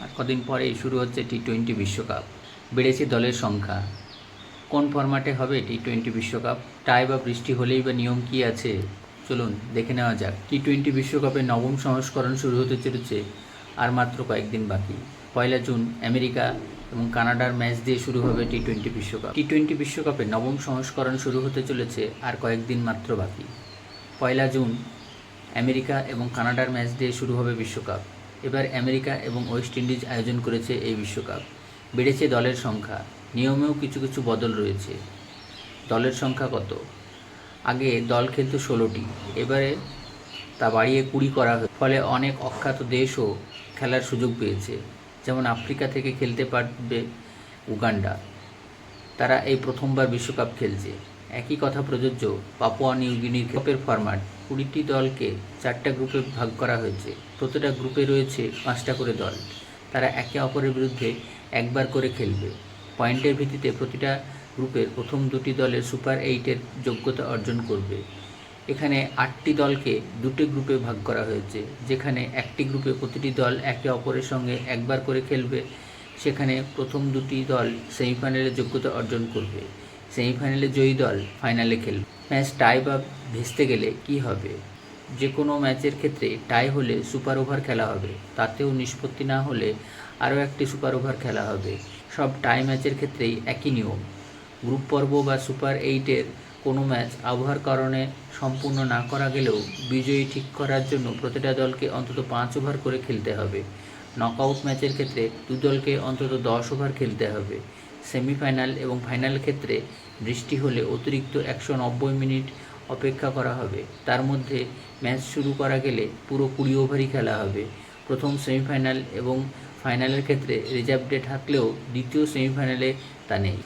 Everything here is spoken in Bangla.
আর কদিন পরেই শুরু হচ্ছে টি-20 বিশ্বকাপ। বেড়েছে দলের সংখ্যা। কোন ফরম্যাটে হবে টি-20 বিশ্বকাপ? টাই বা বৃষ্টি হলেই বা নিয়ম কী আছে? চলুন দেখে নেওয়া যাক। টি-20 বিশ্বকাপের নবম সংস্করণ শুরু হতে চলেছে আর মাত্র কয়েকদিন বাকি। 1 জুন আমেরিকা এবং কানাডার ম্যাচ দিয়ে শুরু হবে টি-20 বিশ্বকাপ। টি-20 বিশ্বকাপের নবম সংস্করণ শুরু হতে চলেছে আর কয়েকদিন মাত্র বাকি। 1 জুন আমেরিকা এবং কানাডার ম্যাচ দিয়ে শুরু হবে বিশ্বকাপ। এবার আমেরিকা এবং ওয়েস্ট ইন্ডিজ আয়োজন করেছে এই বিশ্বকাপ। বেড়েছে দলের সংখ্যা, নিয়মেও কিছু কিছু বদল রয়েছে। দলের সংখ্যা কত? আগে দল খেলত 16টি, এবারে তা বাড়িয়ে 20 করা হয়েছে। ফলে অনেক অখ্যাত দেশও খেলার সুযোগ পেয়েছে। যেমন আফ্রিকা থেকে খেলতে পারবে উগান্ডা, তারা এই প্রথমবার বিশ্বকাপ খেলছে। একই কথা প্রযোজ্য পাপুয়া নিউ গিনির কাপের ফরম্যাট। 20টি দলকে 4টা গ্রুপে ভাগ করা হয়েছে। প্রতিটা গ্রুপে রয়েছে 5টা করে দল। তারা একে অপরের বিরুদ্ধে একবার করে খেলবে। পয়েন্টের ভিত্তিতে প্রতিটা গ্রুপের প্রথম 2টি দলের সুপার 8-এর যোগ্যতা অর্জন করবে। এখানে 8টি দলকে 2টি গ্রুপে ভাগ করা হয়েছে, যেখানে একটি গ্রুপে প্রতিটি দল একে অপরের সঙ্গে একবার করে খেলবে। সেখানে প্রথম 2টি দল সেমিফাইনালে যোগ্যতা অর্জন করবে। সেমিফাইনালে জয়ী দল ফাইনালে খেলবে। ম্যাচ টাই বা ভেস্তে গেলে কি হবে? যে কোনো ম্যাচের ক্ষেত্রে টাই হলে সুপার ওভার খেলা হবে। তাতেও নিষ্পত্তি না হলে আরও একটি সুপার ওভার খেলা হবে। সব টাই ম্যাচের ক্ষেত্রেই একই নিয়ম। গ্রুপ পর্ব বা সুপার 8-এর কোনো ম্যাচ আবহাওয়ার কারণে সম্পূর্ণ না করা গেলেও বিজয়ী ঠিক করার জন্য প্রতিটা দলকে অন্তত 5 ওভার করে খেলতে হবে। নকআউট ম্যাচের ক্ষেত্রে 2 দলকে অন্তত 10 ওভার খেলতে হবে। সেমিফাইনাল এবং ফাইনাল ক্ষেত্রে বৃষ্টি হলে অতিরিক্ত 190 মিনিট অপেক্ষা করা হবে। তার মধ্যে ম্যাচ শুরু করা গেলে পুরো 20 ওভারই খেলা হবে। প্রথম সেমিফাইনাল এবং ফাইনালের ক্ষেত্রে রিজার্ভ ডে থাকলেও দ্বিতীয় সেমিফাইনালে তা নেই।